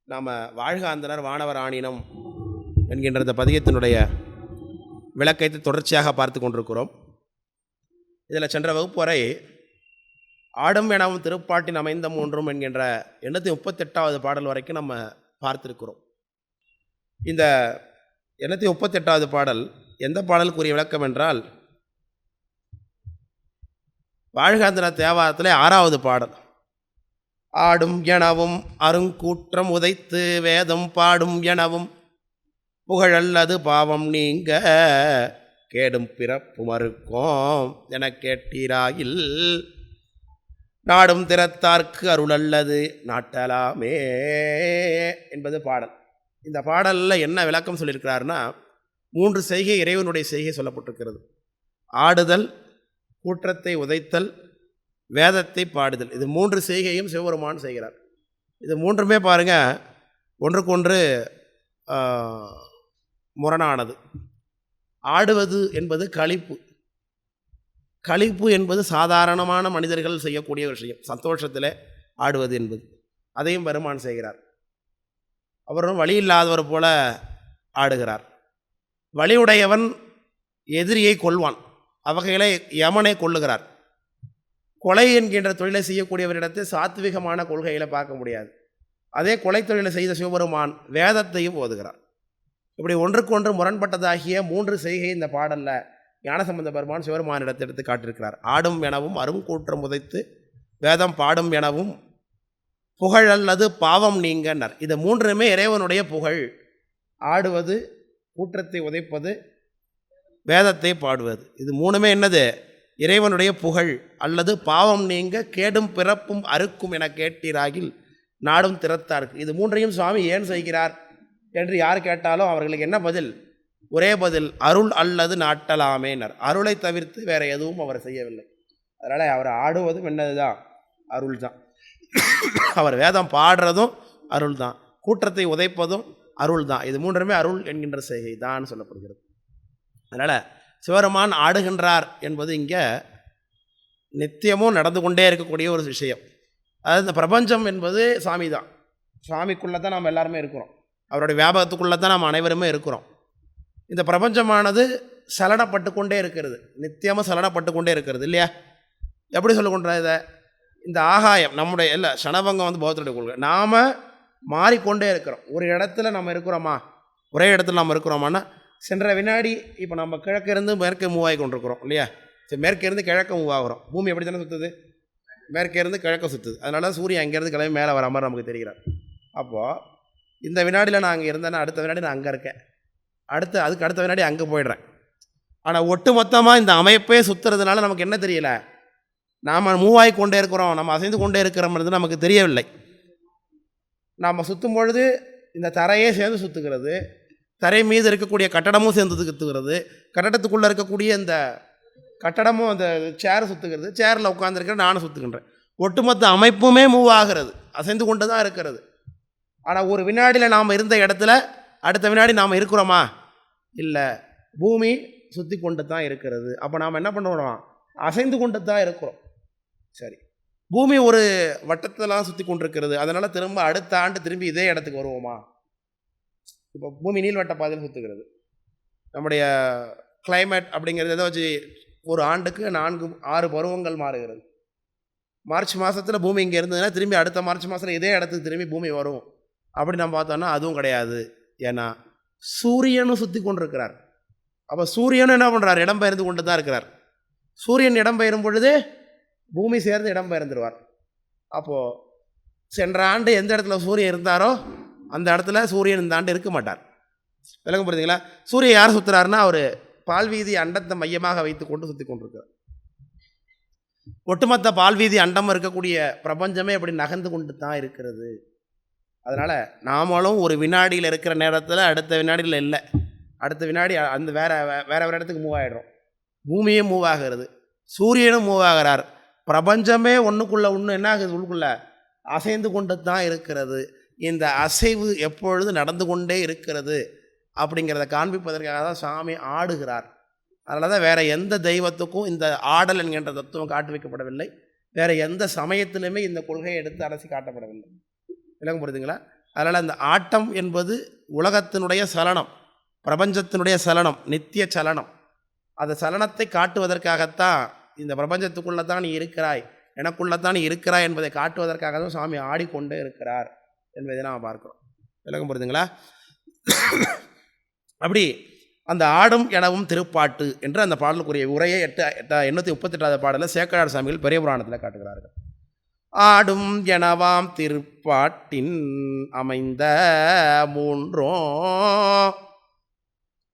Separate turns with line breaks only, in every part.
நாம் வாழ்காந்தனர் வானவர் ஆணினம் என்கின்ற இந்த பதிகத்தினுடைய விளக்கத்தை தொடர்ச்சியாக பார்த்து கொண்டிருக்கிறோம். இதில் சென்ற வகுப்பு வரை ஆடும் எனவும் திருப்பாட்டின் அமைந்த மூன்றும் என்கின்ற 838வது பாடல் வரைக்கும் நம்ம பார்த்துருக்கிறோம். இந்த 838வது பாடல் எந்த பாடலுக்குரிய விளக்கம் என்றால் வாழ்காந்தன தேவாரத்திலே 6வது பாடல். ஆடும் எனவும் அருங்கூற்றம் உதைத்து வேதம் பாடும் எனவும் புகழல்லது பாவம் நீங்க கேடும் பிறப்பு மறுக்கும் என கேட்டீராயில் நாடும் திறத்தார்க்கு அருளல்லது நாட்டலாமே என்பது பாடல். இந்த பாடலில் என்ன விளக்கம் சொல்லியிருக்கிறாருன்னா 3 செய்கை இறைவனுடைய செய்கை சொல்லப்பட்டிருக்கிறது. ஆடுதல், கூற்றத்தை உதைத்தல், வேதத்தை பாடுதல். இது 3 செய்கையும் சிவபெருமான் செய்கிறார். இது 3மே பாருங்கள் ஒன்றுக்கொன்று முரணானது. ஆடுவது என்பது களிப்பு என்பது சாதாரணமான மனிதர்கள் செய்யக்கூடிய விஷயம். சந்தோஷத்தில் ஆடுவது என்பது அதையும் பெருமான் செய்கிறார். அவரும் வழி இல்லாதவர் போல ஆடுகிறார். வழியுடையவன் எதிரியை கொல்வான், அவ்வகையில் யமனை கொல்லுகிறார். கொலை என்கின்ற தொழிலை செய்யக்கூடியவரிடத்தை சாத்விகமான கொள்கையில் பார்க்க முடியாது. அதே கொலை தொழிலை செய்த சிவபெருமான் வேதத்தையும் ஓதுகிறார். இப்படி ஒன்றுக்கொன்று முரண்பட்டதாகிய 3 செய்கை இந்த பாடலில் ஞானசம்பந்த பெருமான் சிவபெருமானிடத்தை எடுத்து காட்டியிருக்கிறார். ஆடும் எனவும் அருங்கூற்றம் உதைத்து வேதம் பாடும் எனவும் புகழல்லது பாவம் நீங்கன்னர். இது 3மே இறைவனுடைய புகழ். ஆடுவது, கூற்றத்தை உதைப்பது, வேதத்தை பாடுவது, இது 3மே என்னது? இறைவனுடைய புகழ் அல்லது பாவம் நீங்க கேடும் பிறப்பும் அறுக்கும் என கேட்டீராகில் நாடும் திறத்தார்க்கு. இது 3ஐயும் சுவாமி ஏன் செய்கிறார் என்று யார் கேட்டாலும் அவர்களுக்கு என்ன பதில்? ஒரே பதில், அருள் அல்லது நாட்டலாமேனர். அருளை தவிர்த்து வேறு எதுவும் அவர் செய்யவில்லை. அதனால் அவர் ஆடுவதும் என்னது தான்? அருள் தான். அவர் வேதம் பாடுறதும் அருள் தான், கூற்றத்தை உதைப்பதும் அருள் தான். இது 3மே அருள் என்கின்ற செய்கை தான் சொல்லப்படுகிறது. அதனால் சிவபெருமான் ஆடுகின்றார் என்பது இங்கே நித்தியமும் நடந்து கொண்டே இருக்கக்கூடிய ஒரு விஷயம். அதாவது இந்த பிரபஞ்சம் என்பது சாமி தான். சுவாமிக்குள்ளே தான் நாம் எல்லாருமே இருக்கிறோம். அவருடைய வியாபகத்துக்குள்ளே தான் நாம் அனைவருமே இருக்கிறோம். இந்த பிரபஞ்சமானது சலனப்பட்டு கொண்டே இருக்கிறது, நித்தியமாக சலனப்பட்டு கொண்டே இருக்கிறது இல்லையா? எப்படி சொல்ல கொண்டா இதை? இந்த ஆகாயம் நம்முடைய இல்லை சனபங்கம் வந்து பௌத்தருடைய கொள்கை. நாம் மாறிக்கொண்டே இருக்கிறோம். ஒரு இடத்துல நம்ம இருக்கிறோமா? ஒரே இடத்துல நம்ம இருக்கிறோமான்னா சென்ற வினாடி இப்போ நம்ம கிழக்கிருந்து மேற்கே மூவ் ஆகி கொண்டிருக்கிறோம் இல்லையா? சரி, மேற்கேருந்து கிழக்க மூவ் ஆகிறோம். பூமி எப்படி தானே சுற்றுது? மேற்கேருந்து கிழக்க சுற்றுது. அதனால சூரியன் அங்கேருந்து கிளம்பி மேலே வர மாதிரி நமக்கு தெரிகிறார். அப்போது இந்த வினாடியில் நான் அங்கே இருந்தேன்னா அடுத்த வினாடி நான் அங்கே இருக்கேன், அதுக்கு அடுத்த வினாடி அங்கே போயிடுறேன். ஆனால் ஒட்டு மொத்தமாக இந்த அமைப்பே சுற்றுறதுனால நமக்கு என்ன தெரியலை? நாம் மூவ் ஆகி கொண்டே இருக்கிறோம், நம்ம அசைந்து கொண்டே இருக்கிறோம்ன்றது நமக்கு தெரியவில்லை. நாம் சுற்றும் பொழுது இந்த தரையே சேர்ந்து சுற்றுகிறது, தரை மீது இருக்கக்கூடிய கட்டடமும் சேர்ந்து சுற்றுகிறது, கட்டடத்துக்குள்ளே இருக்கக்கூடிய இந்த கட்டடமும் அந்த சேர் சுற்றுகிறது, சேரில் உட்காந்துருக்கிற நானும் சுற்றுக்கின்றேன். ஒட்டுமொத்த அமைப்புமே மூவ் ஆகிறது, அசைந்து கொண்டு தான் இருக்கிறது. ஆனால் ஒரு வினாடியில் நாம் இருந்த இடத்துல அடுத்த வினாடி நாம் இருக்கிறோமா? இல்லை, பூமி சுற்றி கொண்டு தான் இருக்கிறது. அப்போ நாம் என்ன பண்ணுறோம்? அசைந்து கொண்டு தான் இருக்கிறோம். சரி, பூமி ஒரு வட்டத்தெல்லாம் சுற்றி கொண்டிருக்கிறது, அதனால் திரும்ப அடுத்த ஆண்டு திரும்பி இதே இடத்துக்கு வருவோமா? இப்போ பூமி நீள்வட்ட பாதையில் சுற்றுகிறது. நம்முடைய கிளைமேட் அப்படிங்கிறது எதை வச்சு? ஒரு ஆண்டுக்கு 4-6 பருவங்கள் மாறுகிறது. மார்ச் மாதத்தில் பூமி இங்கே இருந்ததுன்னா திரும்பி அடுத்த மார்ச் மாதத்தில் இதே இடத்துக்கு திரும்பி பூமி வரும் அப்படி நம்ம பார்த்தோன்னா அதுவும் கிடையாது. ஏன்னா சூரியனும் சுற்றி கொண்டிருக்கிறார். அப்போ சூரியனும் என்ன பண்ணுறார்? இடம்பெயர்ந்து கொண்டு தான் இருக்கிறார். சூரியன் இடம்பெயரும் பொழுது பூமி சேர்ந்து இடம்பெயர்ந்துடுவார். அப்போது சென்ற ஆண்டு எந்த இடத்துல சூரியன் இருந்தாரோ அந்த இடத்துல சூரியன் இந்த ஆண்டு இருக்க மாட்டார். விளங்க புரியுதுங்களா? சூரியன் யார் சுற்றுறாருன்னா அவர் பால்வீதி அண்டத்தை மையமாக வைத்து கொண்டு சுற்றி கொண்டிருக்கிறார். ஒட்டுமொத்த பால்வீதி அண்டம் இருக்கக்கூடிய பிரபஞ்சமே அப்படி நகர்ந்து கொண்டு தான் இருக்கிறது. அதனால் நாமளும் ஒரு வினாடியில் இருக்கிற நேரத்தில் அடுத்த வினாடியில் இல்லை, அடுத்த வினாடி அந்த வேறு இடத்துக்கு மூவ் ஆகிடுறோம். பூமியும் மூவ் ஆகிறது, சூரியனும் மூவ் ஆகிறார். பிரபஞ்சமே ஒன்றுக்குள்ளே ஒன்று என்ன ஆகுது? உள்ளுக்குள்ளே அசைந்து கொண்டு தான் இருக்கிறது. இந்த அசைவு எப்பொழுது நடந்து கொண்டே இருக்கிறது அப்படிங்கிறத காண்பிப்பதற்காக தான் சாமி ஆடுகிறார். அதனால தான் வேறு எந்த தெய்வத்துக்கும் இந்த ஆடல் என்கின்ற தத்துவம் காட்டு வைக்கப்படவில்லை. வேறு எந்த சமயத்திலுமே இந்த கொள்கையை எடுத்து அரசி காட்டப்படவில்லை. விளங்க புரியுதுங்களா? அதனால் அந்த ஆட்டம் என்பது உலகத்தினுடைய சலனம், பிரபஞ்சத்தினுடைய சலனம், நித்திய சலனம். அந்த சலனத்தை காட்டுவதற்காகத்தான், இந்த பிரபஞ்சத்துக்குள்ளே தான் நீ இருக்கிறாய், எனக்குள்ளத்தான் நீ இருக்கிறாய் என்பதை காட்டுவதற்காக தான் சுவாமி ஆடிக்கொண்டே இருக்கிறார் என்பதை நாம் பார்க்கிறோம். விளக்கம் புரியுதுங்களா? அப்படி அந்த ஆடும் எனவும் திருப்பாட்டு என்று அந்த பாடலுக்குரிய உரையை 838வது பாடலில் சேக்கழார் சாமிகள் பெரிய புராணத்தில் காட்டுகிறார்கள். ஆடும் எனவாம் திருப்பாட்டின் அமைந்த மூன்றோ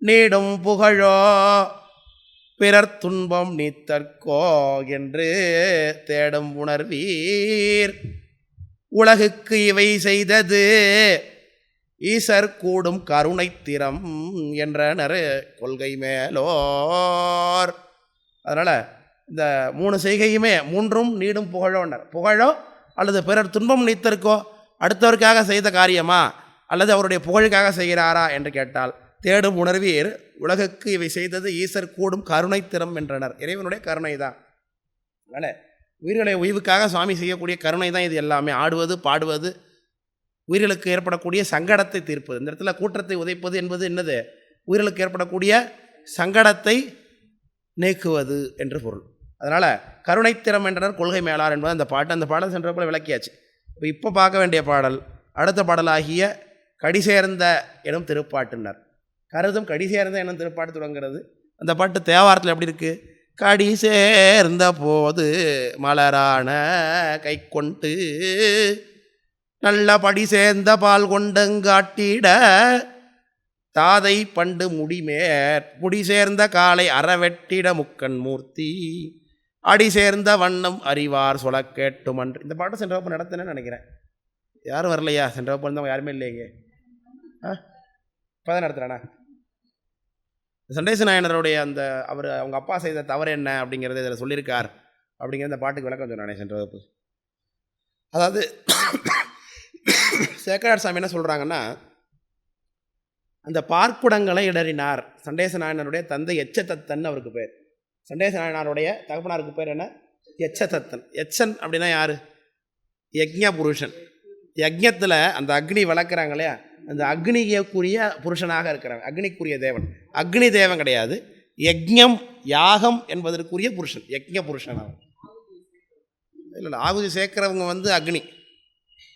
நீடும் புகழோ பிறர் துன்பம் நீத்தற்கோ என்று தேடும் உணர்வீர். உலகுக்கு இவை செய்தது ஈசர் கூடும் கருணை திறம் என்றனர் கொள்கை மேலோர். அதனால் இந்த 3 செய்கையுமே மூன்றும் நீடும் புகழோன்னர். புகழோ அல்லது பிறர் துன்பம் நீத்தற்கோ, அடுத்தவருக்காக செய்த காரியமா அல்லது அவருடைய புகழுக்காக செய்கிறாரா என்று கேட்டால் தேடும் உணர்வீர். உலகுக்கு இவை செய்தது ஈசர் கூடும் கருணை திறம் என்றனர். இறைவனுடைய கருணை தான். அதனால் உயிர்களை உய்வுக்காக சுவாமி செய்யக்கூடிய கருணை தான் இது எல்லாமே. ஆடுவது, பாடுவது, உயிர்களுக்கு ஏற்படக்கூடிய சங்கடத்தை தீர்ப்பது. இந்த இடத்துல கூற்றத்தை உதைப்பது என்பது என்னது? உயிர்களுக்கு ஏற்படக்கூடிய சங்கடத்தை நீக்குவது என்று பொருள். அதனால் கருணைத்திறம் என்றனர் கொள்கை மேலார் என்பது அந்த பாட்டு. அந்த பாடல் சென்றப்போல விளக்கியாச்சு. இப்போ பார்க்க வேண்டிய பாடல் அடுத்த பாடலாகிய கடிசேர்ந்த எனும் திருப்பாட்டுனர். கருதும் கடிசேர்ந்த எனும் திருப்பாட்டு தொடங்குகிறது. அந்த பாட்டு தேவாரத்தில் எப்படி இருக்குது? கடி சேர்ந்த போது மலரான கை கொண்டு நல்ல படி சேர்ந்த பால் கொண்டங்காட்டிட தாதை பண்டு முடிமேற் புடி சேர்ந்த காலை அறவெட்டிட முக்கண் மூர்த்தி அடி சேர்ந்த வண்ணம் அறிவார் சொல கேட்டுமன்று. இந்த பாட்டை சென்ற வகுப்பு நடத்தினேன்னு நினைக்கிறேன். யாரும் வரலையா? சென்ற வகுப்பு இருந்தவங்க யாருமே இல்லைங்க. இப்போ தான் நடத்துகிறானா? சண்டேச நாயனருடைய அந்த அவங்க அப்பா செய்த தவறு என்ன அப்படிங்கிறத இதில் சொல்லியிருக்கார் அப்படிங்கிற இந்த பாட்டுக்கு விளக்கம் சொன்னானே சென்ற வகுப்பு. அதாவது சேக்கரார் சாமி என்ன சொல்கிறாங்கன்னா, அந்த பார்க்குடங்களை இடறினார். சண்டேச நாயனருடைய தந்தை எச்சதத்தன் அவருக்கு பேர். சண்டேச நாயனாருடைய தகப்பனாருக்கு பேர் என்ன? எச்சதத்தன். எச்சன் அப்படின்னா யார்? யக்ஞ புருஷன். யக்ஞத்தில் அந்த அக்னி வளர்க்குறாங்க இல்லையா, அந்த அக்னிக்குரிய புருஷனாக இருக்கிறாங்க. அக்னிக்குரிய தேவன். அக்னி தேவன் கிடையாது, யக்ஞம் யாகம் என்பதற்குரிய புருஷன், யக்ஞ புருஷனாக. இல்லை, ஆகுதி சேர்க்கிறவங்க அக்னி.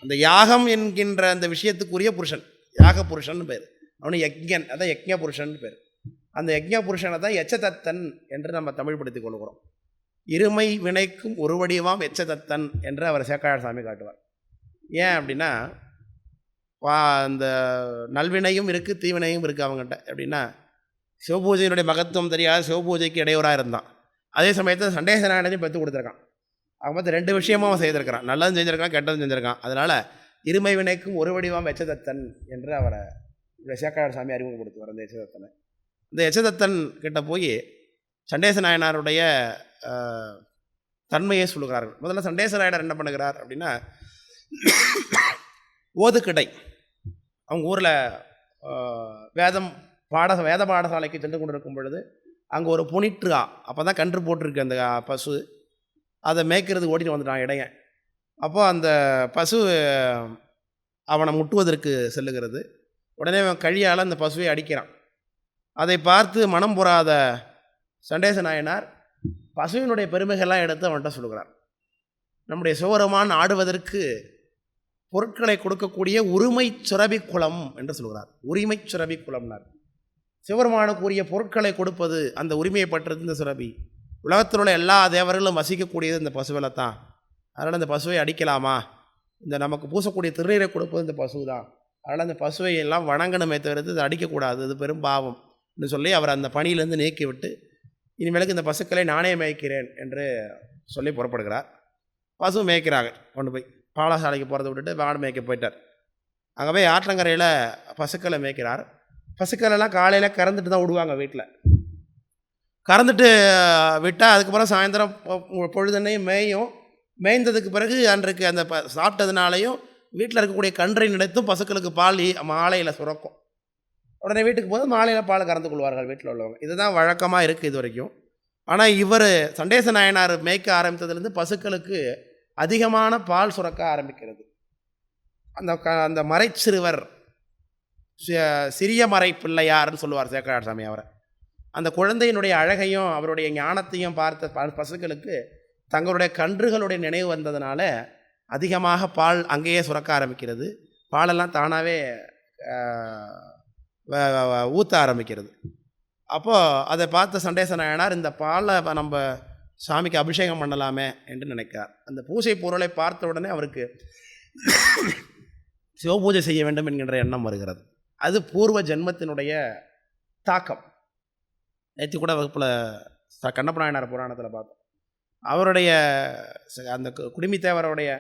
அந்த யாகம் என்கின்ற அந்த விஷயத்துக்குரிய புருஷன், யாக புருஷன் பேர். அவனு யக்ஞன், அதான் யக்ஞ புருஷன் பேர். அந்த யக்ஞ புருஷனை தான் எச்சதத்தன் என்று நம்ம தமிழ்படுத்திக் கொள்கிறோம். இருமை வினைக்கும் ஒரு வடிவாம் எச்சதத்தன் என்று அவர் சேக்கரார் சாமி காட்டுவார். ஏன் அப்படின்னா, அந்த நல்வினையும் இருக்குது, தீவினையும் இருக்குது அவங்ககிட்ட. எப்படின்னா, சிவபூஜையினுடைய மகத்துவம் தெரியாத சிவபூஜைக்கு இடையூறாக இருந்தான். அதே சமயத்தில் சண்டேச நாயனையும் பெற்று கொடுத்துருக்கான். அவன் பார்த்து 2 விஷயமும் அவன் செய்திருக்கிறான். நல்லதும் செஞ்சுருக்கான், கெட்டதும் செஞ்சுருக்கான். அதனால் இருமை வினைக்கும் ஒரு வடிவாம் எச்சதத்தன் என்று அவரை சேக்கரார் சாமி அறிமுகப்படுத்துவார். அந்த எச்சதத்தனை, இந்த எச்சதத்தன் கிட்ட போய் சண்டேச நாயனாருடைய தன்மையை சொல்லுகிறார்கள். முதல்ல சண்டேச நாயனார் என்ன பண்ணுகிறார் அப்படின்னா, ஓதுக்கடை அவங்க ஊரில் வேத பாடசாலைக்கு சென்று கொண்டிருக்கும் பொழுது அங்கே ஒரு புனிட்ருகா, அப்போ தான் கன்று போட்டிருக்கு அந்த பசு, அதை மேய்க்கிறதுக்கு ஓடிட்டு வந்துட்டான் இடையன். அப்போது அந்த பசு அவனை முட்டுவதற்கு செல்லுகிறது. உடனே அவன் கழியால் அந்த பசுவை அடிக்கிறான். அதை பார்த்து மனம் புறாத சண்டேச நாயனார் பசுவினுடைய பெருமைகள்லாம் எடுத்து அவன்கிட்ட சொல்லுகிறார். நம்முடைய சிவபெருமான் ஆடுவதற்கு பொருட்களை கொடுக்கக்கூடிய உரிமை சுரபி குலம் என்று சொல்கிறார். உரிமை சுரபி குலம்னார். சிவபெருமானுக்குரிய பொருட்களை கொடுப்பது, அந்த உரிமையை பற்றது இந்த சுரபி. உலகத்தில் உள்ள எல்லா தேவர்களும் வசிக்கக்கூடியது இந்த பசுவில் தான். அதனால் இந்த பசுவை அடிக்கலாமா? இந்த நமக்கு பூசக்கூடிய திருநீரை கொடுப்பது இந்த பசு தான். அதனால் அந்த பசுவை எல்லாம் வணங்கணுமே தவிர்த்து இதை அடிக்கக்கூடாது, இது பெரும் பாவம் என்று சொல்லி அவர் அந்த பணியிலேருந்து நீக்கிவிட்டு, இனிமேலுக்கு இந்த பசுக்களை நானே மேய்க்கிறேன் என்று சொல்லி புறப்படுகிறார். பசு மேய்க்கிறாங்க. கொண்டு போய் பாடசாலைக்கு போகிறத விட்டுட்டு மாடு மேய்க்க போயிட்டார். அங்கே போய் ஆற்றங்கரையில் பசுக்களை மேய்க்கிறார். பசுக்களெல்லாம் காலையில் கறந்துட்டு தான் விடுவாங்க. வீட்டில் கறந்துட்டு விட்டால் அதுக்கப்புறம் சாயந்தரம் பொழுதுனையும் மேயும். மேய்ந்ததுக்கு பிறகு அன்றைக்கு அந்த சாப்பிட்டதுனாலையும் வீட்டில் இருக்கக்கூடிய கன்றை நினைத்தும் பசுக்களுக்கு பால் மாலையில் சுரக்கும். உடனே வீட்டுக்கு போது மாலையில் பால் கறந்து கொள்வார்கள் வீட்டில் உள்ளவங்க. இதுதான் வழக்கமாக இருக்குது இது வரைக்கும். ஆனால் இவர் சண்டேச நாயனார் மேய்க்க ஆரம்பித்ததுலேருந்து பசுக்களுக்கு அதிகமான பால் சுரக்க ஆரம்பிக்கிறது. அந்த மறைச்சிறுவர் சிறிய மறை பிள்ளையார்னு சொல்லுவார் சேக்கரார் சாமி அவரை. அந்த குழந்தையினுடைய அழகையும் அவருடைய ஞானத்தையும் பார்த்த பசுக்களுக்கு தங்களுடைய கன்றுகளுடைய நினைவு வந்ததுனால அதிகமாக பால் அங்கேயே சுரக்க ஆரம்பிக்கிறது. பாலெல்லாம் தானாகவே ஊற்ற ஆரம்பிக்கிறது. அப்போது அதை பார்த்த சண்டேச நாயனார் இந்த பாலை நம்ம சாமிக்கு அபிஷேகம் பண்ணலாமே என்று நினைக்கிறார். அந்த பூஜை பொருளை பார்த்த உடனே அவருக்கு சிவபூஜை செய்ய வேண்டும் என்கின்ற எண்ணம் வருகிறது. அது பூர்வ ஜென்மத்தினுடைய தாக்கம். நேற்று கூட வகுப்பில் கண்ணப்ப நாயனார் புராணத்தில் பார்த்தோம். அவருடைய அந்த குடுமித்தேவருடைய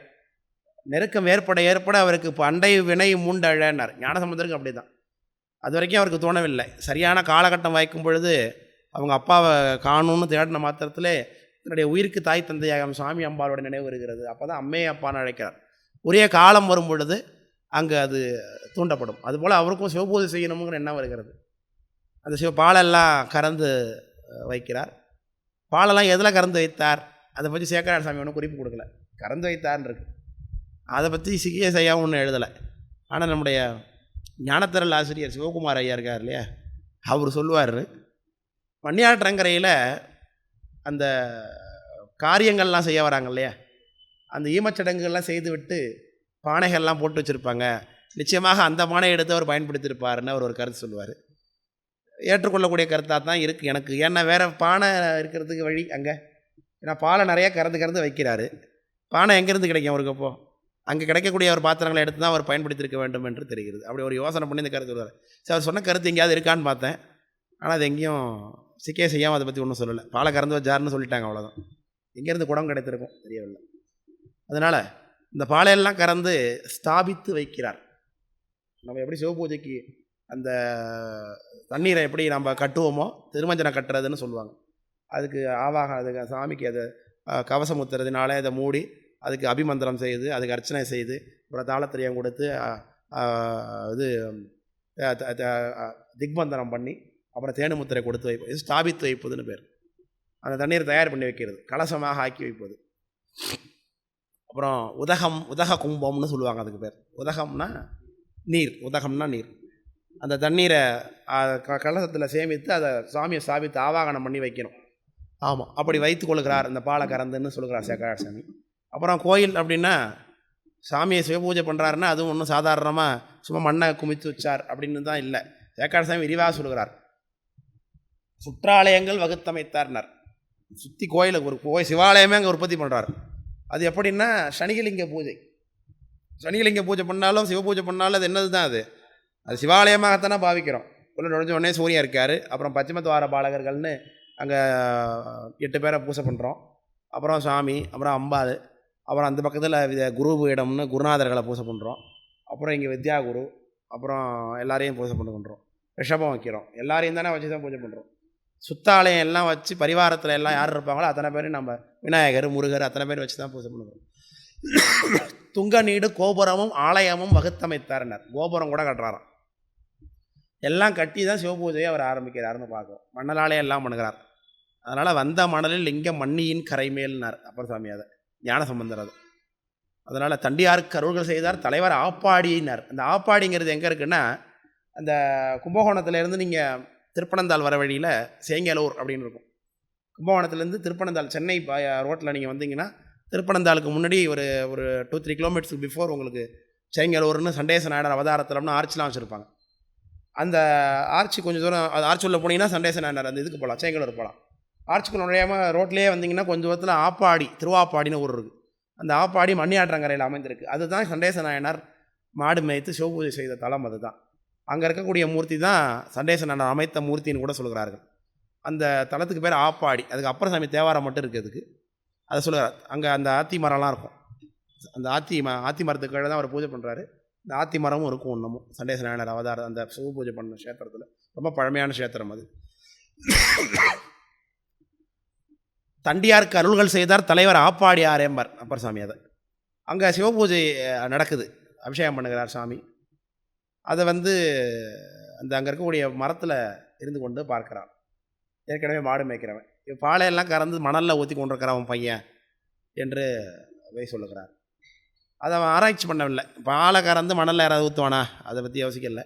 நெருக்கம் ஏற்பட அவருக்கு இப்போ அண்டை வினை மூண்டழன்னார். ஞானசம்பந்தருக்கு அப்படி தான். அது வரைக்கும் அவருக்கு தோணவில்லை. சரியான காலகட்டம் வாய்க்கும் பொழுது அவங்க அப்பாவை காணும்னு தேடின மாத்திரத்திலே தன்னுடைய உயிருக்கு தாய் தந்தையாக சுவாமி அம்பாளோட நினைவு வருகிறது. அப்போ தான் அம்மே அப்பான்னு அழைக்கிறார். உரிய காலம் வரும் பொழுது அங்கே அது தூண்டப்படும். அதுபோல் அவருக்கும் சிவபூஜை செய்யணுங்கிற எண்ணம் வருகிறது. அந்த பாலெல்லாம் கறந்து வைக்கிறார். பாலெல்லாம் எதில் கறந்து வைத்தார் அதை பற்றி சேக்கரார் சாமி ஒன்றும் குறிப்பு கொடுக்கல. கறந்து வைத்தார்ன்னு இருக்கு. அதை பற்றி சிகிச்சை செய்யாமல் ஒன்றும் எழுதலை. ஆனால் நம்முடைய ஞானத்திரல் ஆசிரியர் சிவகுமார் ஐயா இருக்கார் இல்லையா, அவர் சொல்லுவார், மணியாற்றங்கரையில் அந்த காரியங்கள்லாம் செய்ய வராங்க இல்லையா, அந்த ஈமச்சடங்குகள்லாம் செய்து விட்டு பானைகள்லாம் போட்டு வச்சுருப்பாங்க. நிச்சயமாக அந்த பானையை எடுத்து அவர் பயன்படுத்தியிருப்பாருன்னு அவர் ஒரு கருத்து சொல்லுவார். ஏற்றுக்கொள்ளக்கூடிய கருத்தாக தான் இருக்குது எனக்கு. ஏன்னா வேறு பானை இருக்கிறதுக்கு வழி அங்கே, ஏன்னா பாலை நிறையா கறந்து வைக்கிறாரு. பானை எங்கேருந்து கிடைக்கும் அவருக்கு? அப்போது அங்கே கிடைக்கக்கூடிய ஒரு பாத்திரங்களை எடுத்து தான் அவர் பயன்படுத்தியிருக்க வேண்டும் என்று தெரிகிறது. அப்படி ஒரு யோசனை பண்ணி இந்த கருத்து வருவார். சரி, அவர் சொன்ன கருத்து எங்கேயாவது இருக்கான்னு பார்த்தேன். ஆனால் அது எங்கேயும் சிக்கே செய்யாமல் அதை பற்றி ஒன்றும் சொல்லலை. பாலை கறந்து வச்சாருன்னு சொல்லிட்டாங்க, அவ்வளோதான். எங்கேருந்து குடம் கிடைத்திருக்கும் தெரியவில்லை. அதனால் இந்த பாலையெல்லாம் கறந்து ஸ்தாபித்து வைக்கிறார். நம்ம எப்படி சிவபூஜைக்கு அந்த தண்ணீரை எப்படி நம்ம கட்டுவோமோ திருமஞ்சனை கட்டுறதுன்னு சொல்லுவாங்க. அதுக்கு அதுக்கு சாமிக்கு அதை கவசம் ஊத்துறதுனால அதை மூடி அதுக்கு அபிமந்திரம் செய்து அதுக்கு அர்ச்சனை செய்து அப்புறம் தாளத்திரியம் கொடுத்து இது திக்பந்தனம் பண்ணி அப்புறம் தேனுமுத்திரை கொடுத்து வைப்பது. இது ஸ்தாபித்து வைப்பதுன்னு பேர். அந்த தண்ணீரை தயார் பண்ணி வைக்கிறது, கலசமாக ஆக்கி வைப்பது. அப்புறம் உதக கும்பம்னு சொல்லுவாங்க, அதுக்கு பேர். உதகம்னா நீர், உதகம்னா நீர். அந்த தண்ணீரை கலசத்தில் சேமித்து அதை சாமியை ஸ்தாபித்து ஆவாகனம் பண்ணி வைக்கணும். ஆமாம், அப்படி வைத்து கொள்கிறார் இந்த பாலை கறந்துன்னு சொல்கிறார் சேக்கரார் சாமி. அப்புறம் கோயில் அப்படின்னா சாமியை சிவபூஜை பண்ணுறாருன்னா அதுவும் ஒன்றும் சாதாரணமாக சும்மா மண்ணை குமித்து வச்சார் அப்படின்னு தான் இல்லை. சேக்கரார் சாமி விரிவாக சொல்கிறார். சுற்றாலயங்கள் வகுத்தமைத்தார்னார். சுற்றி கோயிலுக்கு ஒரு சிவாலயமே அங்கே உற்பத்தி பண்ணுறார். அது எப்படின்னா சனிகலிங்க பூஜை. சனிகலிங்க பூஜை பண்ணாலும் சிவபூஜை பண்ணாலும் அது என்னது தான், அது சிவாலயமாகத்தானே பாவிக்கிறோம். உள்ள நுழைஞ்ச உடனே சூரியன் இருக்கார். அப்புறம் பச்சைமத்துவார பாலகர்கள்னு அங்கே 8 பேரை பூஜை பண்ணுறோம். அப்புறம் சாமி, அப்புறம் அம்பாள், அப்புறம் அந்த பக்கத்தில் குரு பீடம்னு குருநாதர்களை பூஜை பண்ணுறோம். அப்புறம் இங்கே வித்யாகுரு, அப்புறம் எல்லாரையும் பூஜை பண்ணுறோம். ரிஷபம் வைக்கிறோம். எல்லாரையும் தானே வச்சு தான் பூஜை பண்ணுறோம். சுத்தாலயம் எல்லாம் வச்சு பரிவாரத்தில் எல்லாம் யார் இருப்பாங்களோ அத்தனை பேரும் நம்ம விநாயகர், முருகர் அத்தனை பேர் வச்சு தான் பூஜை பண்ணுறோம். துங்க நீடு கோபுரமும் ஆலயமும் வகுத்தமைத்தார்னர். கோபுரம் கூட கட்டுறாராம். எல்லாம் கட்டி தான் சிவபூஜையை அவர் ஆரம்பிக்கிறாருன்னு பார்க்குறோம். மணலாலயம் எல்லாம் பண்ணுகிறார். அதனால் வந்த மணலில் லிங்கம் மண்ணியின் கரைமேல்னார் அப்பர் சாமி. அதை ஞான சம்பந்தர். அது அதனால் தண்டியாருக்கு அருள்கள் செய்தார் தலைவர் ஆப்பாடினார். அந்த ஆப்பாடிங்கிறது எங்கே இருக்குன்னா, அந்த கும்பகோணத்துலேருந்து நீங்கள் திருப்பனந்தாள் வர வழியில் சேங்கலூர் அப்படின்னு இருக்கும். கும்பகோணத்துலேருந்து திருப்பனந்தாள் சென்னை ரோட்டில் நீங்கள் வந்தீங்கன்னா திருப்பனந்தாளுக்கு முன்னாடி ஒரு 2-3 கிலோமீட்டர்ஸுக்கு பிஃபோர் உங்களுக்கு சேங்கலூர்னு சண்டேச நாயனார் அவதாரத்திலம்னு ஆர்ச்லாம் வச்சுருப்பாங்க. அந்த ஆர்ச்சி கொஞ்சம் தூரம், அது ஆர்ச்சி உள்ள போனீங்கன்னா சண்டேச நாயனார் அந்த இதுக்கு போகலாம், சேங்கலூர் போகலாம். ஆர்ச்சுக்கு நுழையாமல் ரோட்லேயே வந்தீங்கன்னா கொஞ்சம் தூரத்தில் ஆப்பாடி, திருவாப்பாடின்னு ஊர் இருக்குது. அந்த ஆப்பாடி மணியாற்றங்கரையில் அமைந்திருக்கு. அதுதான் சண்டேச நாயனார் மாடு மேய்த்து சிவபூஜை செய்த தலம். அதுதான் அங்கே இருக்கக்கூடிய மூர்த்தி தான் சண்டேச நாயனார் அமைத்த மூர்த்தின்னு கூட சொல்கிறார்கள். அந்த தலத்துக்கு பேர் ஆப்பாடி. அதுக்கு அப்பர் சாமி தேவாரம் மட்டும் இருக்குது அதுக்கு. அதை சொல்கிறார். அங்கே அந்த ஆத்தி மரம்லாம் இருக்கும். அந்த ஆத்தி மரத்துக்கு கீழே தான் அவர் பூஜை பண்ணுறாரு. இந்த ஆத்தி மரமும் இருக்கும் ஒன்றுமும். சண்டேச நாயனார் அவதாரம் அந்த சிவ பூஜை பண்ண க்ஷேத்திரத்தில் ரொம்ப பழமையான க்ஷேத்திரம் அது. தண்டியாருக்கு அருள்கள் செய்தார் தலைவர் ஆப்பாடி ஆரேம்பர் அப்பர் சாமி. அதை அங்கே சிவபூஜை நடக்குது, அபிஷேகம் பண்ணுகிறார் சாமி. அதை அந்த அங்கே இருக்கக்கூடிய மரத்தில் இருந்து கொண்டு பார்க்குறான். ஏற்கனவே மாடு மேய்க்கிறவன் பாலையெல்லாம் கறந்து மணலில் ஊற்றி கொண்டிருக்கிறான் அவன் பையன் என்று சொல்லுகிறார். அதை அவன் ஆராய்ச்சி பண்ணவில்லை. பாலை கறந்து மணலில் யாராவது ஊற்றுவானா, அதை பற்றி யோசிக்கல.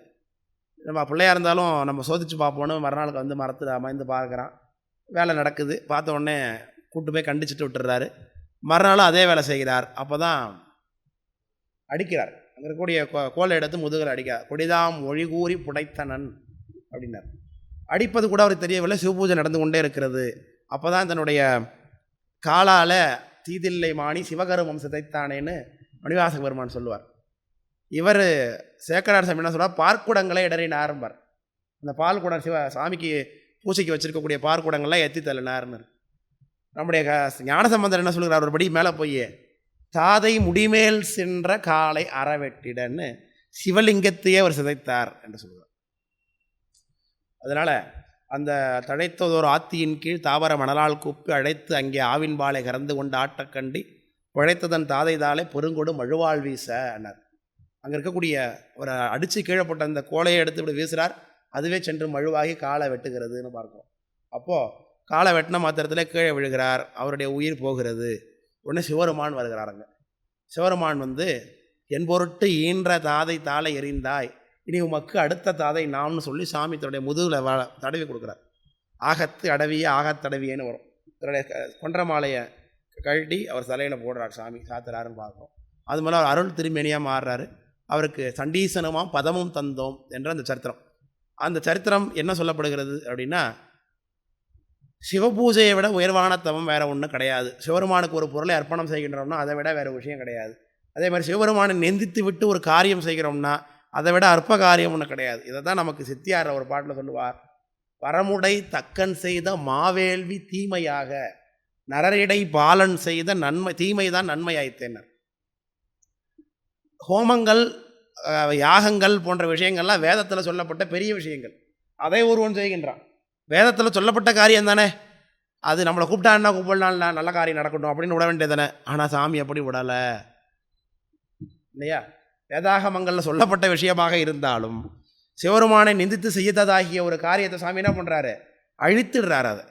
நம்ம பிள்ளையாக இருந்தாலும் நம்ம சோதித்து பார்ப்போன்னு மறுநாளுக்கு வந்து மரத்தில் அமைந்து பார்க்குறான். வேலை நடக்குது, பார்த்த உடனே கூட்டு போய் கண்டிச்சுட்டு விட்டுறாரு. மறுநாளும் அதே வேலை செய்கிறார். அப்போ தான் அடிக்கிறார். அங்கே இருக்கக்கூடிய கோலை எடுத்து முதுகில் அடிக்கிறார். கொடிதாம் மொழி கூறி புடைத்தனன் அப்படின்னார். அடிப்பது கூட அவருக்கு தெரியவில்லை, சிவபூஜை நடந்து கொண்டே இருக்கிறது. அப்போ தான் தன்னுடைய காலால் தீதில்லை மாணி சிவகருமம் சிதைத்தானேன்னு மணிவாசக பெருமான் சொல்லுவார். இவர் சேக்கரார் சாமி என்ன சொல்வார், பார்க்குடங்களை இடறினார்பார். அந்த பால்குடம் சாமிக்கு பூசைக்கு வச்சுருக்கக்கூடிய பார்க்குடங்கள்லாம் எத்தி தள்ளினார்னு. நம்முடைய ஞானசம்பந்தர் என்ன சொல்கிறார், ஒருபடி மேலே போய் தாதை முடிமேல் சென்ற காலை அறவெட்டிடன்னு சிவலிங்கத்தையே அவர் சிதைத்தார் என்று சொல்கிறார். அதனால் அந்த தழைத்ததோர் ஆத்தியின் கீழ் தாவர மணலால் கூப்பி அழைத்து அங்கே ஆவின் பாலை கறந்து கொண்டு ஆட்டக்கண்டி பிழைத்ததன் தாதை தாளை பெருங்கொடு மழுவாள் வீச அன்னார். அங்கே இருக்கக்கூடிய ஒரு அடித்து கீழே போட்ட அந்த கோலையை எடுத்து இப்படி வீசுகிறார். அதுவே சென்று மழுவாகி காலை வெட்டுகிறதுன்னு பார்க்குறோம். அப்போது காலை வெட்டின மாத்திரத்தில் கீழே விழுகிறார், அவருடைய உயிர் போகிறது. உடனே சிவருமான் வருகிறாருங்க. சிவருமான் வந்து என் பொருட்டு ஈன்ற தாதை தாளை எறிந்தாய், இனி உமக்கு அடுத்த தாதை நாம்னு சொல்லி சாமி தன்னுடைய முதுகில் தடவி கொடுக்குறார். ஆகத்து அடவிய ஆகத்தடவியன்னு வரும். தன்னுடைய கொன்ற மாலையை கழட்டி அவர் தலையில் போடுறார், சாமி சாத்துறாருன்னு பார்க்குறோம். அது மேலே அவர் அருள் திருமேனியாக மாறுறாரு. அவருக்கு சண்டீசனமாம் பதமும் தந்தோம் என்ற அந்த சரித்திரம். அந்த சரித்திரம் என்ன சொல்லப்படுகிறது அப்படின்னா, சிவபூஜையை விட உயர்வான தவம் வேறு ஒன்றும் கிடையாது. சிவபெருமானுக்கு ஒரு பொருளை அர்ப்பணம் செய்கின்றோம்னா அதை விட வேறு விஷயம் கிடையாது. அதே மாதிரி சிவபெருமானை நிந்தித்து விட்டு ஒரு காரியம் செய்கிறோம்னா அதை விட அற்ப காரியம் ஒன்று கிடையாது. இதை தான் நமக்கு சித்தியார் ஒரு பாட்டில் சொல்லுவார், வரமுடை தக்கன் செய்த மாவேள்வி தீமையாக நரரிடை பாலன் செய்த நன்மை தீமை தான் நன்மையாய்த்தேனர். ஹோமங்கள் யாகங்கள் போன்ற விஷயங்கள்லாம் வேதத்தில் சொல்லப்பட்ட பெரிய விஷயங்கள். அதை ஒருவன் செய்கின்றான். வேதத்தில் சொல்லப்பட்ட காரியம் தானே, அது நம்மளை கூப்பிட்டான்னா கூப்பிடலாம், நல்ல காரியம் நடக்கட்டும் அப்படின்னு விட வேண்டியது தானே. ஆனால் சாமி அப்படி விடலை இல்லையா. வேதாகமங்களில் சொல்லப்பட்ட விஷயமாக இருந்தாலும் சிவருமானை நிந்தித்து செய்யத்ததாகிய ஒரு காரியத்தை சாமி என்ன பண்ணுறாரு, அழித்துடுறாரு அதை.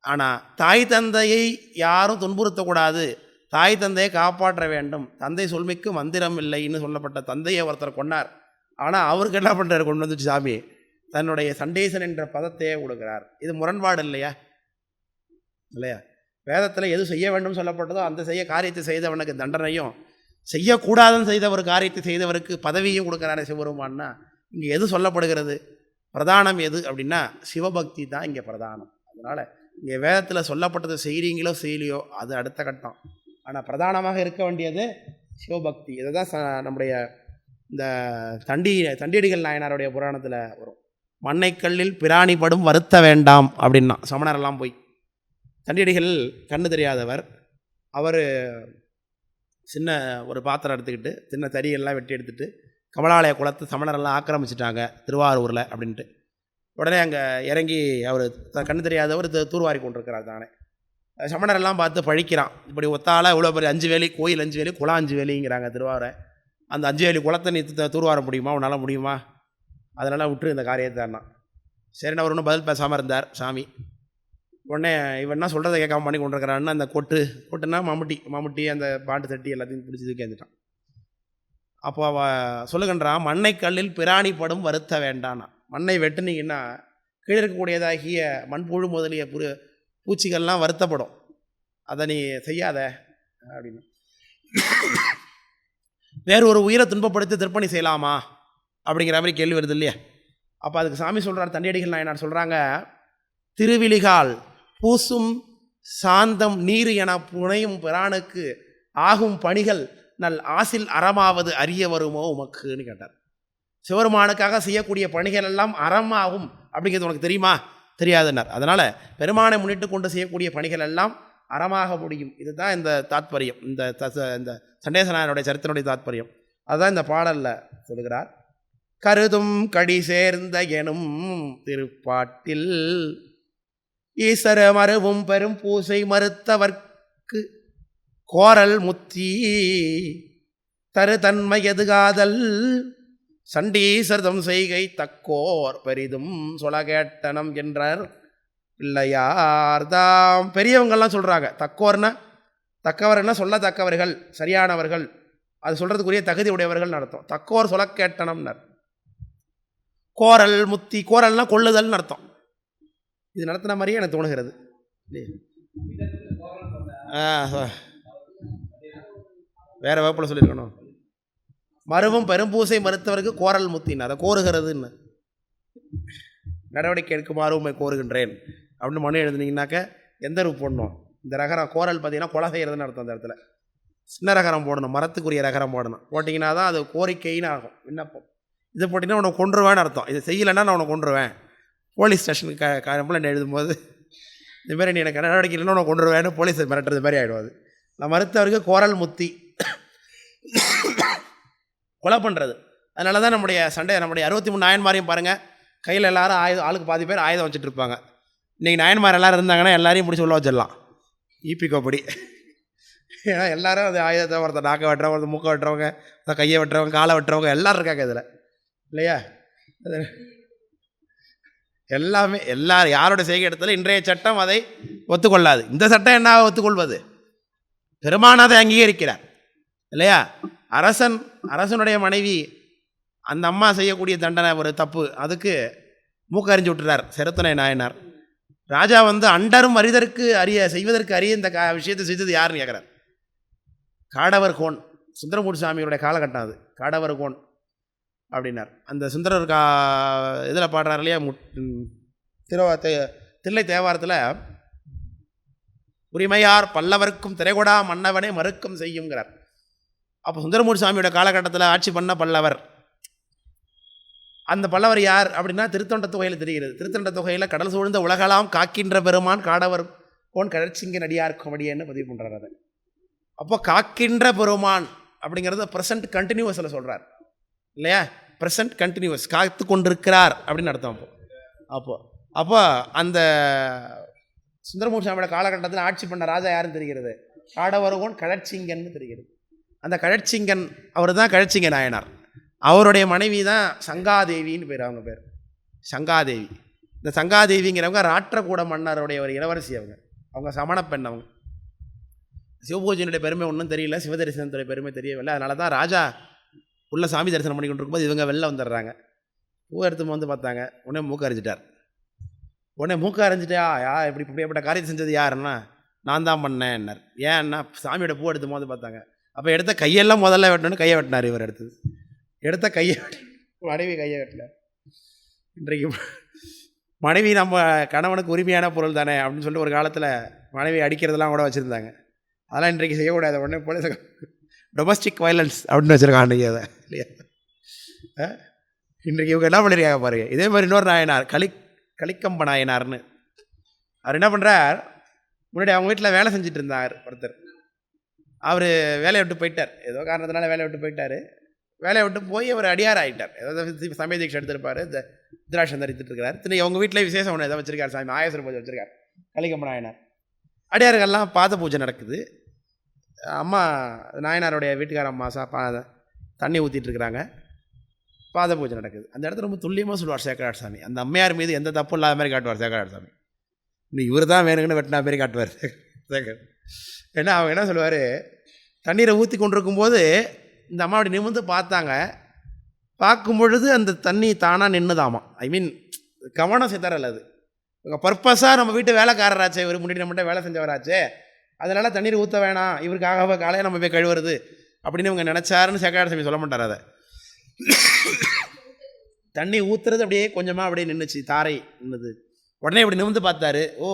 ஆனால் தாய் தந்தையை யாரும் துன்புறுத்தக்கூடாது, தாய் தந்தையை காப்பாற்ற வேண்டும், தந்தை சொல்மிக்கு மந்திரம் இல்லைன்னு சொல்லப்பட்ட தந்தையை ஒருத்தர் கொண்டார். ஆனால் அவருக்கு என்ன பண்ணுறாரு, கொண்டு வந்துச்சு சாமி தன்னுடைய சண்டேசன் என்ற பதத்தையே கொடுக்குறார். இது முரண்பாடு இல்லையா இல்லையா. வேதத்தில் எது செய்ய வேண்டும் சொல்லப்பட்டதோ அந்த காரியத்தை செய்தவனுக்கு தண்டனையும், செய்யக்கூடாதுன்னு செய்த ஒரு காரியத்தை செய்தவருக்கு பதவியும் கொடுக்குறாரு சிவபெருமான்னா. இங்கே எது சொல்லப்படுகிறது, பிரதானம் எது அப்படின்னா சிவபக்தி தான் இங்கே பிரதானம். அதனால் இங்கே வேதத்தில் சொல்லப்பட்டது செய்கிறீங்களோ செய்யலையோ அது அடுத்த கட்டம். ஆனால் பிரதானமாக இருக்க வேண்டியது சிவபக்தி. இதை தான் நம்முடைய இந்த தண்டியடிகள் நாயனாருடைய புராணத்தில் வரும். மண்ணைக்கல்லில் பிராணிப்படும் வருத்த வேண்டாம் அப்படின்னா சமணரெல்லாம் போய், தண்டியடிகள் கண்ணு தெரியாதவர், அவர் சின்ன ஒரு பாத்திரம் எடுத்துக்கிட்டு சின்ன தறியெல்லாம் வெட்டி எடுத்துகிட்டு கமலாலய குளத்து சமணரெல்லாம் ஆக்கிரமிச்சிட்டாங்க திருவாரூரில் அப்படின்ட்டு. உடனே அங்கே இறங்கி அவர் கண்ணு தெரியாதவர் தூர்வாரி கொண்டிருக்கிறார் தானே. சமணரெல்லாம் பார்த்து பழிக்கிறான், இப்படி ஒத்தால இவ்வளோ பெரிய 5 வேலி கோயில் 5 வேலி குளம் 5 வேலிங்கிறாங்க திருவாரூரை, அந்த 5 வேலி குளத்தை நீ தூர்வார முடியுமா, உன்னால் முடியுமா, அதனால் விட்டு இந்த காரியத்தை தான். சரின்னு அவர் ஒன்றும் பதில் பேசாமல் இருந்தார் சாமி. உடனே இவன் என்ன சொல்கிறத கேட்காம பண்ணி கொண்டிருக்கிறான்னு அந்த கொட்டுனா மம்முட்டி அந்த பாட்டு தட்டி எல்லாத்தையும் பிடிச்சி தூக்கி வந்துட்டான். அப்போ அவ சொல்லுகின்றான், மண்ணை கல்லில் பிராணிப்படும் வருத்த வேண்டானா. மண்ணை வெட்டுனீங்கன்னா கீழே இருக்கக்கூடியதாகிய மண்புழு முதலிய பூச்சிகள்லாம் வருத்தப்படும், அதை நீ செய்யாத அப்படின்னு. வேறு ஒரு உயிரை துன்பப்படுத்தி திருப்பணி செய்யலாமா அப்படிங்கிற மாதிரி கேள்வி வருது இல்லையா. அப்போ அதுக்கு சாமி சொல்கிறார், தண்டியடிகள் நாயனார் சொல்கிறாங்க, திருவிழிகால் பூசும் சாந்தம் நீர் என புனையும் பிரானுக்கு ஆகும் பணிகள் நல் ஆசில் அறமாவது அறிய வருமோ உமக்குன்னு கேட்டார். சிவருமானுக்காக செய்யக்கூடிய பணிகள் எல்லாம் அறமாகும் அப்படிங்கிறது உனக்கு தெரியுமா, தெரியாதுன்னார். அதனால் பெருமானை முன்னிட்டு கொண்டு செய்யக்கூடிய பணிகள் எல்லாம் அறமாக முடியும். இதுதான் இந்த தாத்பரியம், இந்த சண்டேசனாருடைய சரித்திரனுடைய தாத்பரியம். அதுதான் இந்த பாடலில் சொல்கிறார். கருதும் கடி சேர்ந்த எனும் திருப்பாட்டில் ஈசர மறுவும் பெரும் பூசை மறுத்தவர்க்கு கோரல் முத்தி தரு தன்மை எதுகாதல் சண்டீசர்தம் செய்கை தக்கோர் பெரிதும் சொல கேட்டனம் என்றார் பிள்ளையார்தாம். பெரியவங்கள்லாம் சொல்கிறாங்க, தக்கோர்னா தக்கவர்னா சொல்லத்தக்கவர்கள், சரியானவர்கள், அது சொல்கிறதுக்குரிய தகுதி உடையவர்கள்னு அர்த்தம். தக்கோர் சொல்ல கேட்டனம்னார். கோரல் முத்தி, கோரல்னால் கொள்ளுதல்னு அர்த்தம். இது நடத்தின மாதிரியே எனக்கு தோணுகிறது. வேறு வகுப்பில் சொல்லியிருக்கணும். மருவும் பெரும்பூசை மறுத்தவருக்கு கோரல் முத்தின்னு, அதை கோருகிறதுன்னு, நடவடிக்கை எடுக்குமாறு உண்மை கோருகின்றேன் அப்படின்னு மனு எழுதுனீங்கன்னாக்க எந்த ரூப் போடணும்? இந்த ரகரம் கோரல் பார்த்தீங்கன்னா கொலை செய்கிறதுன்னு அர்த்தம். அந்த இடத்துல சின்ன ரகரம் போடணும், மரத்துக்குரிய ரகரம் போடணும். போட்டிங்கன்னா தான் அது கோரிக்கைன்னு ஆகும், விண்ணப்பம். இது போட்டிங்கன்னா உனக்கு கொன்றுவேன்னு அர்த்தம். இது செய்யலைன்னா நான் உனக்கு கொன்றுவேன். போலீஸ் ஸ்டேஷனுக்கு கம்ப்ளைண்ட் எழுதும்போது இதுமாரி நீ எனக்கு நடவடிக்கை இல்லைன்னா உனக்கு கொன்றுவேன்னு போலீஸ் மிரட்டுறது மாதிரி ஆகிடும். அது நான் மறுத்தவருக்கு கோரல் முத்தி, கொலை பண்ணுறது. அதனால தான் நம்முடைய சண்டை, நம்முடைய 63 நாயன்மாரையும் பாருங்கள், கையில் எல்லோரும் ஆளுக்கு பாதி பேர் ஆயுதம் வச்சுட்டு இருப்பாங்க. இன்றைக்கி நாயன்மார் எல்லோரும் இருந்தாங்கன்னா எல்லாரையும் பிடிச்சி உள்ள வச்சிடலாம், ஈபிக்கோப்படி. ஏன்னா எல்லோரும் அது ஆயுதத்தை, ஒருத்தர் நாக்கை வெட்டுறவங்க, ஒருத்தர் மூக்கை வெட்டுறவங்க, ஒருத்தர் கையை வெட்டுறவங்க, காலை வெட்டுறவங்க எல்லோரும் இருக்காங்க இதில், இல்லையா? எல்லாமே எல்லாரும் யாரோட செய்கை எடுத்தாலும் இன்றைய சட்டம் அதை ஒத்துக்கொள்ளாது. இந்த சட்டம் என்ன ஒத்துக்கொள்வது? பெருமான் அதை அங்கீகரிக்கிறார், இல்லையா? அரசனுடைய மனைவி அந்த அம்மா செய்யக்கூடிய தண்டனை ஒரு தப்பு, அதுக்கு மூக்க அறிஞ்சு விட்டுறார் செருத்துணை நாயனார். ராஜா அண்டரும் அரிதற்கு செய்வதற்கு அறிய இந்த விஷயத்தை செய்தது யாருன்னு கேட்குறார். காடவர் கோன், சுந்தரமூர்த்தி சாமியோடைய காலகட்டம் அது. காடவர் கோன் அப்படின்னார். அந்த சுந்தரர் இதில் பாடுறார் இல்லையா, தில்லை தேவாரத்தில், உரிமையார் பல்லவர்க்கும் திரைகொடா மன்னவனே மறுக்கும் செய்யுங்கிறார். அப்போ சுந்தரமூர்த்தி சாமியோட காலகட்டத்தில் ஆட்சி பண்ண பல்லவர், அந்த பல்லவர் யார் அப்படின்னா திருத்தொண்ட தொகையில் தெரிகிறது. திருத்தொண்ட தொகையில் கடல் சூழ்ந்த உலகலாம் காக்கின்ற பெருமான் காடவர் கோன் கடற்சிங்க நடியார் கொமடியன்னு பதிவு பண்ணுறார். அதை அப்போ காக்கின்ற பெருமான் அப்படிங்கிறத ப்ரெசன்ட் கண்டினியூவஸில் சொல்கிறார், இல்லையா? ப்ரெசன்ட் கண்டினியூவஸ், காத்து கொண்டிருக்கிறார் அப்படின்னு அர்த்தம். அப்போ அந்த சுந்தரமூர்த்தி சாமியோட காலகட்டத்தில் ஆட்சி பண்ண ராஜா யாருன்னு தெரிகிறது? காடவர்கோன் கடற்சிங்கன்னு தெரிகிறது. அந்த கடற்சிங்கன் அவர் தான் கடற்சிங்க நாயனார். அவருடைய மனைவி தான் சங்காதேவின்னு பேர், அவங்க பேர் சங்காதேவி. இந்த சங்காதேவிங்கிறவங்க ராஷ்டிரகூட மன்னருடைய ஒரு இளவரசி. அவங்க சமண பெண். அவங்க சிவபூஜையினுடைய பெருமை ஒன்றும் தெரியல, சிவதரிசனத்துடைய பெருமை தெரியவில்லை. அதனால தான் ராஜா உள்ள சாமி தரிசனம் பண்ணி கொண்டு இருக்கும்போது இவங்க வெளில வந்துடுறாங்க. பூ எடுத்து பார்த்தாங்க, உடனே மூக்க அரைஞ்சிட்டார். உடனே மூக்க அரைஞ்சிட்டா இப்படிப்பட்ட காரியத்தை செஞ்சது யாருன்னா நான் தான் பண்ணேன்னார். ஏன்னா சாமியோட பூ எடுத்து பார்த்தாங்க. அப்போ எடுத்த கையெல்லாம் முதல்ல வெட்டணும்னு கையை வெட்டினார். இவர் எடுத்த கையை மனைவி கையை வெட்டினார். இன்றைக்கு மனைவி நம்ம கணவனுக்கு உரிமையான பொருள் தானே அப்படின்னு சொல்லிட்டு ஒரு காலத்தில் மனைவி அடிக்கிறதெல்லாம் கூட வச்சுருந்தாங்க. அதெல்லாம் இன்றைக்கு செய்யக்கூடாது. உடனே போலீஸ் டொமஸ்டிக் வயலன்ஸ் அப்படின்னு வச்சுருக்காங்க அன்றைக்கி. அதை இல்லையா? இன்றைக்கு இவங்க என்ன பண்ணியிருக்காங்க பாருங்கள். இதே மாதிரி இன்னொரு நாயனார், கலிக்கம்ப நாயனார்னு, அவர் என்ன பண்ணுறார், முன்னாடி அவங்க வீட்டில் வேலை செஞ்சுட்டு இருந்தார் ஒருத்தர். அவர் வேலையை விட்டு போயிட்டார், ஏதோ காரணத்தினால வேலையை விட்டு போயிட்டார். வேலையை விட்டு போய் அவர் அடியார் ஆகிட்டார். ஏதாவது சமய தீட்சை எடுத்திருப்பார், திராட்சம் தரித்துட்டு இருக்கிறார். திரும்பி அவங்க வீட்டில் விசேஷம் ஒன்று ஏதோ வச்சுருக்கார், சாமி ஆயசர பூஜை வச்சுருக்கார் கலிக்கம்ப நாயனார். அடியார்கள்லாம் பாத பூஜை நடக்குது. அம்மா நாயனாருடைய வீட்டுக்கார அம்மா தண்ணி ஊற்றிட்டு இருக்கிறாங்க, பாத பூஜை நடக்குது. அந்த இடத்துல ரொம்ப துல்லியமாக சொல்லுவார் சேக்கராட் சாமி. அந்த அம்மையார் மீது எந்த தப்பும் இல்லாத மாதிரி காட்டுவார் சேக்கராட் சாமி. இன்னும் இவர் தான் வேணுங்கன்னு வெட்டினா மாரி காட்டுவார் சேகர். ஏன்னா அவங்க என்ன சொல்லுவார், தண்ணீரை ஊற்றி கொண்டிருக்கும்போது இந்த அம்மா அப்படி நிமிர்ந்து பார்த்தாங்க. பார்க்கும் பொழுது அந்த தண்ணி தானாக நின்றுதாமா. ஐ மீன் கவனம் சிதறல். அது இவங்க பர்பஸாக நம்ம வீட்டு வேலைக்காரராச்சே, இவர் முன்னாடி நம்மகிட்ட வேலை செஞ்சவராச்சே, அதனால் தண்ணீர் ஊற்ற வேணாம், இவருக்காக காலையை நம்ம போய் கழுவுறது அப்படின்னு இவங்க நினச்சாருன்னு சேக்கராட் சாமி சொல்ல மாட்டார். அதை தண்ணி ஊற்றுறது அப்படியே கொஞ்சமாக அப்படியே நின்றுச்சு, தாரை நின்றுது. உடனே இப்படி நிமிர்ந்து பார்த்தாரு. ஓ,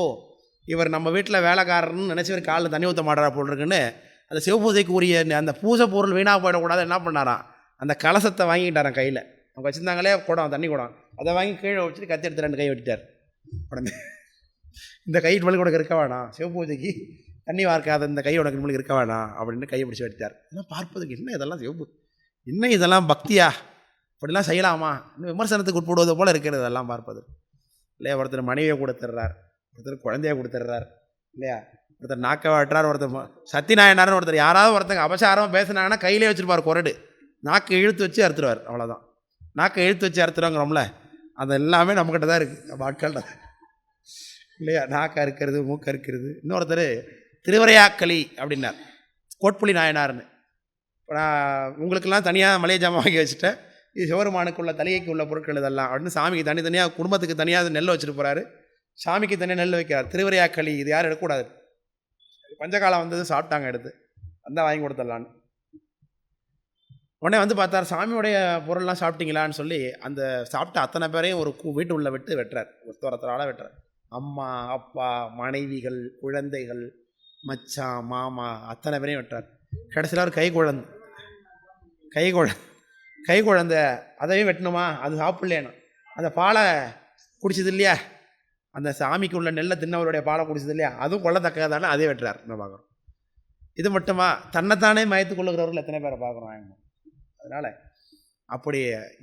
இவர் நம்ம வீட்டில் வேலைக்காரன்னு நினச்சி இவர் காலில் தண்ணி ஊற்ற மாட்டாரா போல் இருக்குன்னு அந்த சிவபூஜைக்கு உரிய அந்த பூஜை பொருள் வீணாக போயிடக்கூடாது, என்ன பண்ணாராம், அந்த கலசத்தை வாங்கிட்டாரான் கையில். அவங்க வச்சுருந்தாங்களே குடம், தண்ணி குடம், அதை வாங்கி கீழே வச்சுட்டு கத்தி எடுத்து 2 கை வெட்டிட்டார். உடனே இந்த கை நம்மளுக்கு உனக்கு இருக்க வேணாம், சிவபூஜைக்கு தண்ணி வார்க்காத இந்த கை உனக்கு நம்மளுக்கு இருக்க வேணாம் அப்படின்னு கையை பிடிச்சி வெட்டிட்டார். ஏன்னா பார்ப்பதுக்கு என்ன இதெல்லாம் சிவபூ, இன்னும் இதெல்லாம் பக்தியா, இப்படிலாம் செய்யலாமா, இன்னும் விமர்சனத்துக்கு உட்படுவது போல் இருக்கிறது இதெல்லாம் பார்ப்பது இல்லையா? ஒருத்தர் மனைவியை கொடுத்துட்றார், ஒருத்தர் குழந்தைய கொடுத்துட்றார், இல்லையா? ஒருத்தர் நாக்க வாட்டுறார், ஒருத்தர் சத்திநாயனார்னு ஒருத்தர். யாராவது ஒருத்தங்க அபசாரமாக பேசுனாங்கன்னா கையிலே வச்சுருப்பார் கொரடு, நாக்கை இழுத்து வச்சு அறுத்துருவார். அவ்வளோதான், நாக்கை இழுத்து வச்சு அறுத்துருவாங்கிறோம்ல, அது எல்லாமே நம்மக்கிட்ட தான் இருக்குது, நம்ம ஆட்கள்கிட்ட தான், இல்லையா? நாக்கை அறுக்கிறது, மூக்கை அறுக்கிறது. இன்னொருத்தர் திருவரையாக்களி அப்படின்னார் கோட்புலி நாயனார்னு. இப்போ நான் உங்களுக்கெல்லாம் தனியாக மளிகை ஜாமான் வாங்கி வச்சுட்டேன், இது சிவருமானுக்குள்ள தலையைக்கு உள்ள பொருட்கள் இதெல்லாம் அப்படின்னு சாமிக்கு தனித்தனியாக, குடும்பத்துக்கு தனியாக நெல் வச்சுட்டு போகிறாரு, சாமிக்கு தனியாக நெல் வைக்கிறார். திருவரையாக்களி இது யாரும் எடுக்கக்கூடாது, பஞ்சகாலம் வந்தது சாப்பிட்டாங்க எடுத்து வந்தால் வாங்கி கொடுத்துடலான்னு. உடனே வந்து பார்த்தார், சாமியோடைய பொருள்லாம் சாப்பிட்டீங்களான்னு சொல்லி அந்த சாப்பிட்ட அத்தனை பேரையும் ஒரு வீட்டு உள்ள விட்டு வெட்டுறார், ஒருத்தரால் வெட்டுறார். அம்மா, அப்பா, மனைவிகள், குழந்தைகள், மச்சான், மாமா அத்தனை பேரையும் வெட்டுறார். கடைசியில் ஒரு கை குழந்தை அதையும் வெட்டணுமா, அது சாப்பிட்லேனா, அந்த பாலை குடிச்சது இல்லையா, அந்த சாமிக்கு உள்ள நெல்லை தின்னவருடைய பாலை குடிச்சது இல்லையா, அதுவும் கொள்ளத்தக்கதானே அதே வெட்டுறார். நம்ம பார்க்குறோம். இது மட்டுமா, தன்னைத்தானே மயத்து கொள்ளுகிறவர்கள் எத்தனை பேரை பார்க்குறோம். அதனால் அப்படி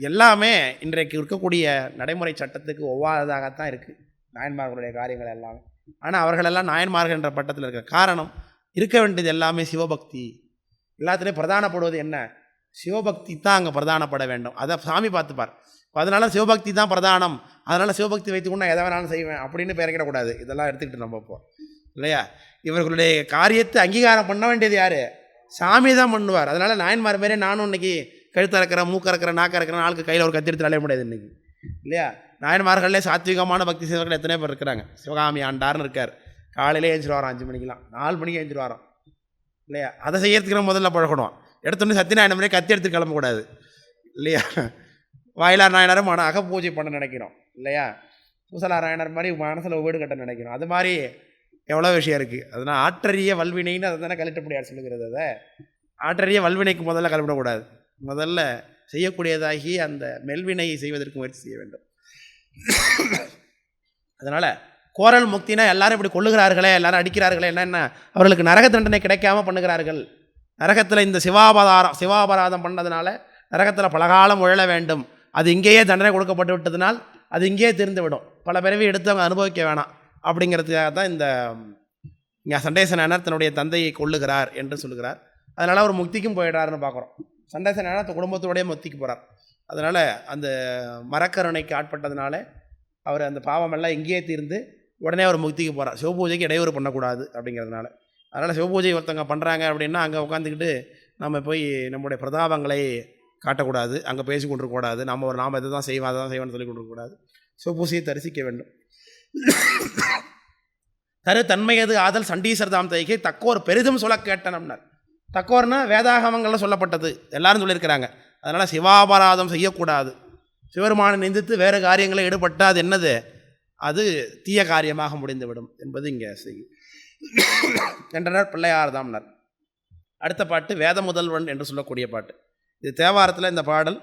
எல்லாமே இன்றைக்கு இருக்கக்கூடிய நடைமுறை சட்டத்துக்கு ஒவ்வாததாகத்தான் இருக்குது நாயன்மார்களுடைய காரியங்கள் எல்லாமே. ஆனால் அவர்களெல்லாம் நாயன்மார்கள் என்ற பட்டத்தில் இருக்கிற காரணம், இருக்க வேண்டியது எல்லாமே சிவபக்தி. எல்லாத்துலேயும் பிரதானப்படுவது என்ன, சிவபக்தி தான் அங்கே பிரதானப்பட வேண்டும். அதை சாமி பார்த்துப்பார். அதனால் சிவபக்தி தான் பிரதானம், அதனால் சிவபக்தி வைத்துக்கொண்டு நான் எதை வேணாலும் செய்வேன் அப்படின்னு பெயரிடக்கூடாது. இதெல்லாம் எடுத்துக்கிட்டு நம்ம இப்போ இல்லையா, இவர்களுடைய காரியத்தை அங்கீகாரம் பண்ண வேண்டியது யார், சாமி தான் பண்ணுவார். அதனால் நாயன்மார் மாரி நானும் இன்றைக்கி கழுத்தறக்கிறேன், மூக்கறக்கிறேன், நாக்கறக்கிறேன், ஆளுக்கு கையில் ஒரு கத்தி எடுத்து அலைய முடியாது இன்றைக்கி இல்லையா. நாயன்மார்களே சாத்விகமான பக்தி செய்வர்கள் எத்தனை பேர் இருக்கிறாங்க. சிவகாமி ஆண்டார்னு இருக்கார், காலையிலே எழுந்திருவாராம், 5 மணிக்கெலாம், 4 மணிக்கு எழுந்திருவாராம் இல்லையா. அதை செய்யறதுக்கு முதல்ல பழக்கணும். எடுத்தோன்னே சத்தியநாராயண மாதிரி கத்தி எடுத்து கிளம்பக்கூடாது இல்லையா. வாயிலார் நாயனாரும் அக பூஜை பண்ண நினைக்கிறோம் இல்லையா, பூசலார் நாயனார் மாதிரி மனசில் வீடு கட்ட நினைக்கிறோம். அது மாதிரி எவ்வளோ விஷயம் இருக்குது. அதனால் ஆற்றறிய வல்வினைன்னு அதை தானே கழிட்டப்படியார் சொல்லுகிறது. அதை ஆற்றறிய வல்வினைக்கு முதல்ல கழிப்பிடக்கூடாது, முதல்ல செய்யக்கூடியதாகி அந்த மெல்வினையை செய்வதற்கு முயற்சி செய்ய வேண்டும். அதனால் கோரல் முக்தினா எல்லாரும் இப்படி கொள்ளுகிறார்களே, எல்லாரும் அடிக்கிறார்களே, என்னென்ன அவர்களுக்கு நரக தண்டனை கிடைக்காம பண்ணுகிறார்கள். நரகத்தில் இந்த சிவாபராதம் பண்ணதுனால நரகத்தில் பலகாலம் உழல வேண்டும். அது இங்கேயே தண்டனை கொடுக்கப்பட்டு விட்டதுனால் அது இங்கேயே திருந்து விடும், பல பிறவி எடுத்து அவங்க அனுபவிக்க வேணாம். அப்படிங்கிறதுக்காக தான் இந்த சண்டேசனார் தன்னுடைய தந்தையை கொள்ளுகிறார் என்று சொல்லுகிறார். அதனால் அவர் முக்திக்கும் போயிடுறாருன்னு பார்க்குறோம். சண்டேசனார் குடும்பத்தோடைய முக்திக்கு போகிறார். அதனால் அந்த மரக்கருணைக்கு ஆட்பட்டதுனால அவர் அந்த பாவமெல்லாம் இங்கேயே தீர்ந்து உடனே அவர் முக்திக்கு போகிறார். சிவபூஜைக்கு இடையூறு பண்ணக்கூடாது அப்படிங்கிறதுனால. அதனால் சிவபூஜை ஒருத்தங்க பண்ணுறாங்க அப்படின்னா அங்கே உட்காந்துக்கிட்டு நம்ம போய் நம்முடைய பிரதாபங்களை காட்டக்கூடாது, அங்கே பேசி கொண்டிருக்கக்கூடாது, நாம் இதை தான் செய்வோம், அதை தான் செய்வோம்னு சொல்லி கொண்டிருக்கக்கூடாது. சிவபூஜையை தரிசிக்க வேண்டும். தரு தன்மையது ஆதல் சண்டீசர் தாம் தைகை தக்கோர் பெரிதும் சொல்ல கேட்டனம்னார். தக்கோர்னா வேதாகமங்களில் சொல்லப்பட்டது, எல்லாரும் சொல்லியிருக்கிறாங்க. அதனால் சிவாபராதம் செய்யக்கூடாது. சிவருமானை நிந்தித்து வேறு காரியங்களில் ஈடுபட்டு அது என்னது, அது தீய காரியமாக முடிந்துவிடும் என்பது இங்கே செய்யும் என்றனர் பிள்ளையார் தாம்னர். அடுத்த பாட்டு வேத முதல்வன் என்று சொல்லக்கூடிய பாட்டு. இது தேவாரத்தில் இந்த பாடல்